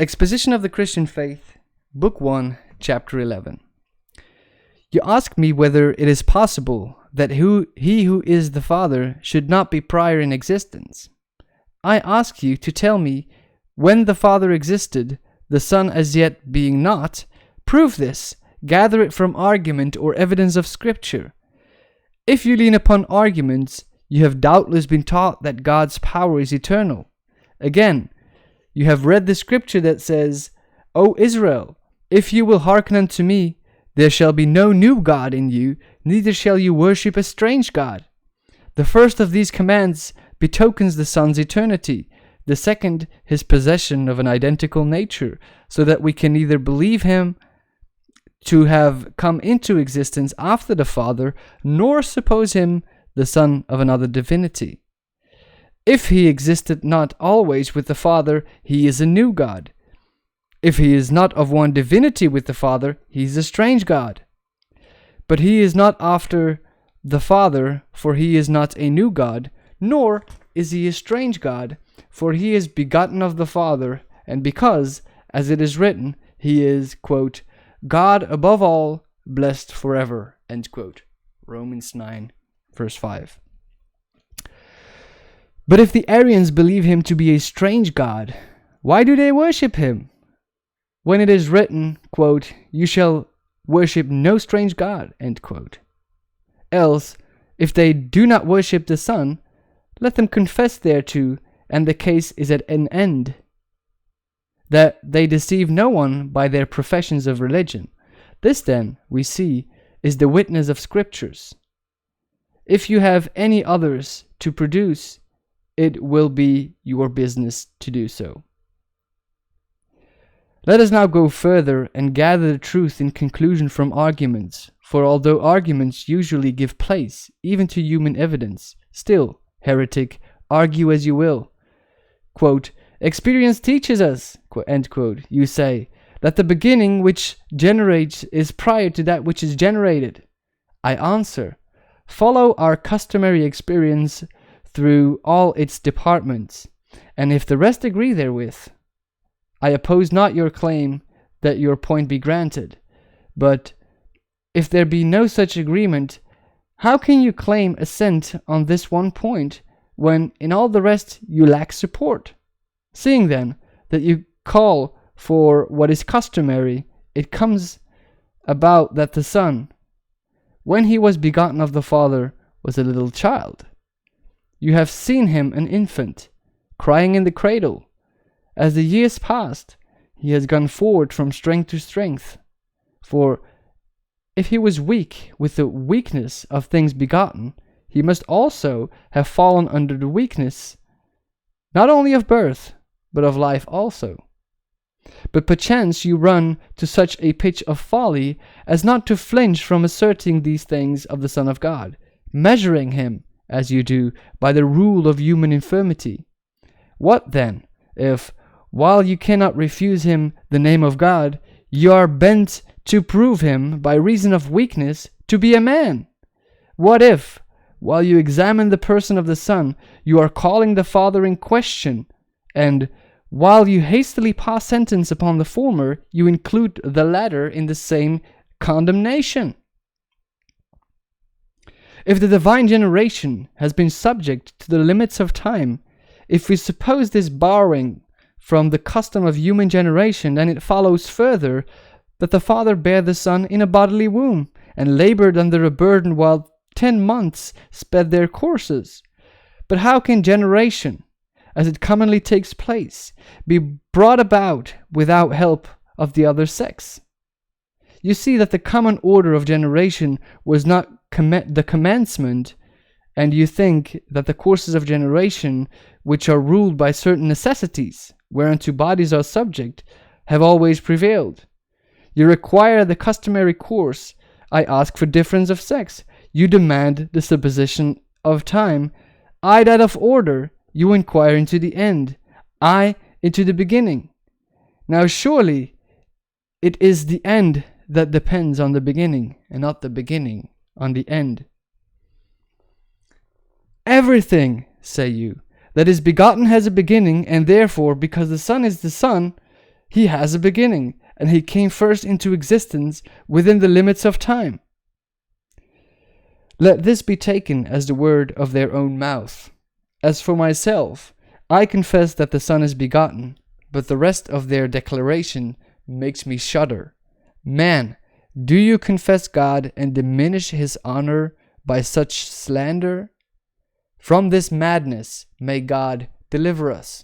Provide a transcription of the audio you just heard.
Exposition of the Christian Faith, Book 1, Chapter 11. You ask me whether it is possible that he who is the Father should not be prior in existence. I ask you to tell me, when the Father existed, the Son as yet being not, prove this, gather it from argument or evidence of Scripture. If you lean upon arguments, you have doubtless been taught that God's power is eternal. Again, you have read the Scripture that says, O Israel, if you will hearken unto me, there shall be no new God in you, neither shall you worship a strange God. The first of these commands betokens the Son's eternity, the second his possession of an identical nature, so that we can neither believe him to have come into existence after the Father, nor suppose him the Son of another divinity. If he existed not always with the Father, he is a new God. If he is not of one divinity with the Father, he is a strange God. But he is not after the Father, for he is not a new God, nor is he a strange God, for he is begotten of the Father, and because, as it is written, he is, quote, God above all, blessed forever, end quote. Romans 9, verse 5. But if the Arians believe him to be a strange God, why do they worship him? When it is written, quote, you shall worship no strange God, end quote. Else, if they do not worship the Son, let them confess thereto, and the case is at an end. That they deceive no one by their professions of religion. This then, we see, is the witness of Scriptures. If you have any others to produce, it will be your business to do so. Let us now go further and gather the truth in conclusion from arguments, for although arguments usually give place even to human evidence, still, heretic, argue as you will. Quote, experience teaches us, end quote, you say, that the beginning which generates is prior to that which is generated. I answer, follow our customary experience through all its departments, and if the rest agree therewith, I oppose not your claim that your point be granted. But if there be no such agreement, how can you claim assent on this one point, when in all the rest you lack support? Seeing then that you call for what is customary, it comes about that the Son, when he was begotten of the Father, was a little child. You have seen him an infant, crying in the cradle. As the years passed, he has gone forward from strength to strength. For if he was weak with the weakness of things begotten, he must also have fallen under the weakness, not only of birth, but of life also. But perchance you run to such a pitch of folly as not to flinch from asserting these things of the Son of God, measuring him, as you do, by the rule of human infirmity. What then, if, while you cannot refuse him the name of God, you are bent to prove him, by reason of weakness, to be a man? What if, while you examine the person of the Son, you are calling the Father in question, and, while you hastily pass sentence upon the former, you include the latter in the same condemnation? If the divine generation has been subject to the limits of time, if we suppose this borrowing from the custom of human generation, then it follows further that the Father bare the Son in a bodily womb, and labored under a burden while 10 months sped their courses. But how can generation, as it commonly takes place, be brought about without help of the other sex? You see that the common order of generation was not the commencement, and you think that the courses of generation, which are ruled by certain necessities, whereunto bodies are subject, have always prevailed. You require the customary course. I ask for difference of sex. You demand the supposition of time. I that of order. You inquire into the end. I into the beginning. Now surely it is the end that depends on the beginning, and not the beginning on the end. Everything, say you, that is begotten has a beginning, and therefore, because the Son is the Son, He has a beginning, and he came first into existence within the limits of time. Let this be taken as the word of their own mouth. As for myself, I confess that the Son is begotten, but the rest of their declaration makes me shudder. Man, do you confess God and diminish his honor by such slander? From this madness may God deliver us.